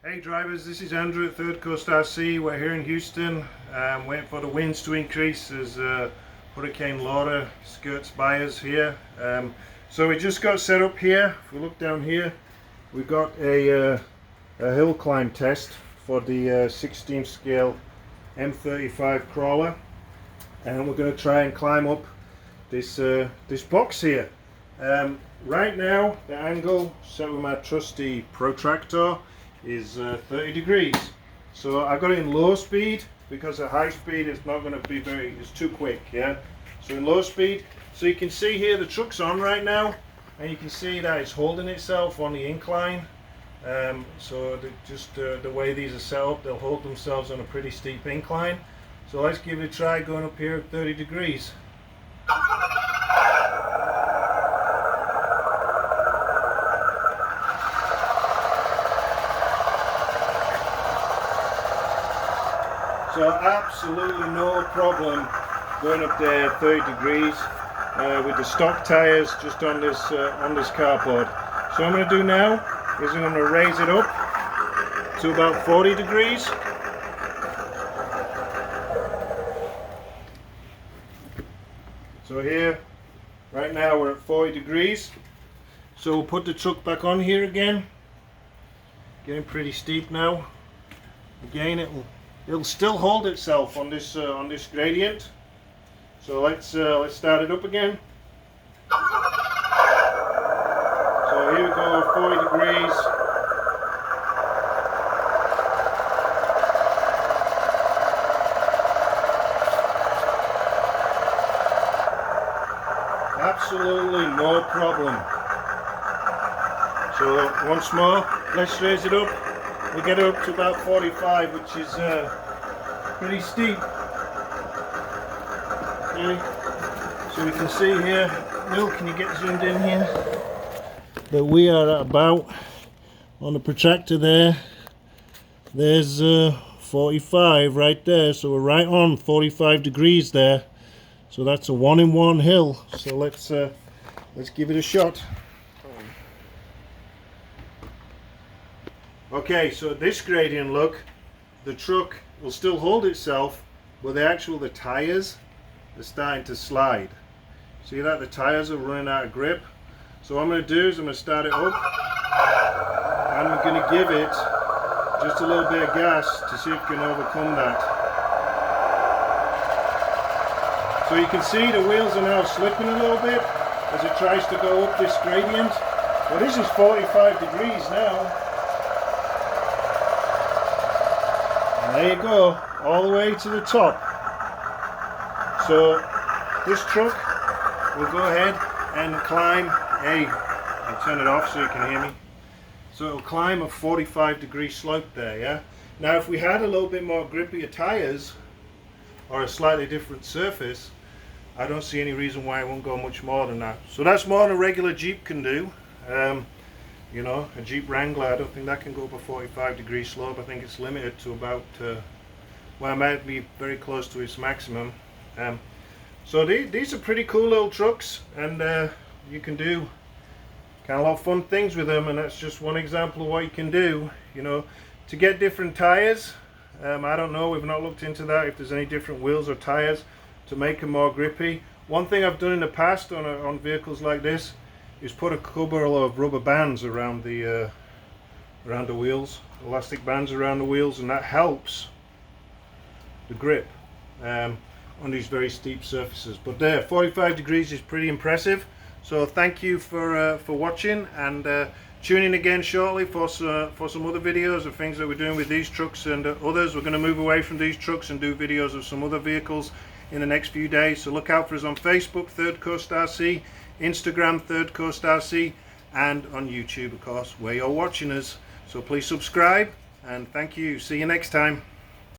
Hey drivers, this is Andrew at ThirdCoastRC. We're here in Houston, waiting for the winds to increase as Hurricane Laura skirts by us here. So we just got set up here. If we look down here, we've got a hill climb test for the 16 scale M35 crawler, and we're going to try and climb up this box here. Right now the angle set with my trusty protractor is 30 degrees, so I got it in low speed because at high speed it's not going to be it's too quick. Yeah, so in low speed, so you can see here the truck's on right now, and you can see that it's holding itself on the incline. So the way these are set up, they'll hold themselves on a pretty steep incline. So let's give it a try going up here at 30 degrees. So absolutely no problem going up there 30 degrees with the stock tires just on this carport. So what I'm going to do now is I'm going to raise it up to about 40 degrees. So here, right now we're at 40 degrees. So we'll put the truck back on here again. Getting pretty steep now. Again, it'll still hold itself on this gradient. So let's start it up again. So here we go, 40 degrees. Absolutely no problem. So once more, let's raise it up. We get up to about 45, which is pretty steep. Okay. So we can see here, Will, can you get zoomed in here? That we are at about, on the protractor there, there's 45 right there. So we're right on 45 degrees there. So that's a 1-in-1 hill. So let's give it a shot. Okay, so at this gradient, look, the truck will still hold itself, but the tires are starting to slide. See that? The tires are running out of grip. So what I'm going to do is I'm going to start it up, and I'm going to give it just a little bit of gas to see if it can overcome that. So you can see the wheels are now slipping a little bit as it tries to go up this gradient. Well, this is 45 degrees now. There you go, all the way to the top. So this truck will go ahead and climb I'll turn it off so you can hear me. So it'll climb a 45 degree slope there, yeah? Now if we had a little bit more grippier tires or a slightly different surface, I don't see any reason why it won't go much more than that. So that's more than a regular Jeep can do. You know, a Jeep Wrangler, I don't think that can go up a 45 degree slope. I think it's limited to about, well, it might be very close to its maximum. So these are pretty cool little trucks, and you can do kind of a lot of fun things with them, and that's just one example of what you can do. You know, to get different tires, I don't know, we've not looked into that, if there's any different wheels or tires to make them more grippy. One thing I've done in the past on vehicles like this is put a couple of rubber bands around the wheels, elastic bands around the wheels, and that helps the grip on these very steep surfaces. But there, 45 degrees is pretty impressive. So thank you for watching, and tune in again shortly for some other videos of things that we're doing with these trucks and others. We're going to move away from these trucks and do videos of some other vehicles in the next few days. So look out for us on Facebook, ThirdCoastRC, Instagram, ThirdCoastRC, and on YouTube, of course, where you're watching us. So please subscribe, and thank you. See you next time.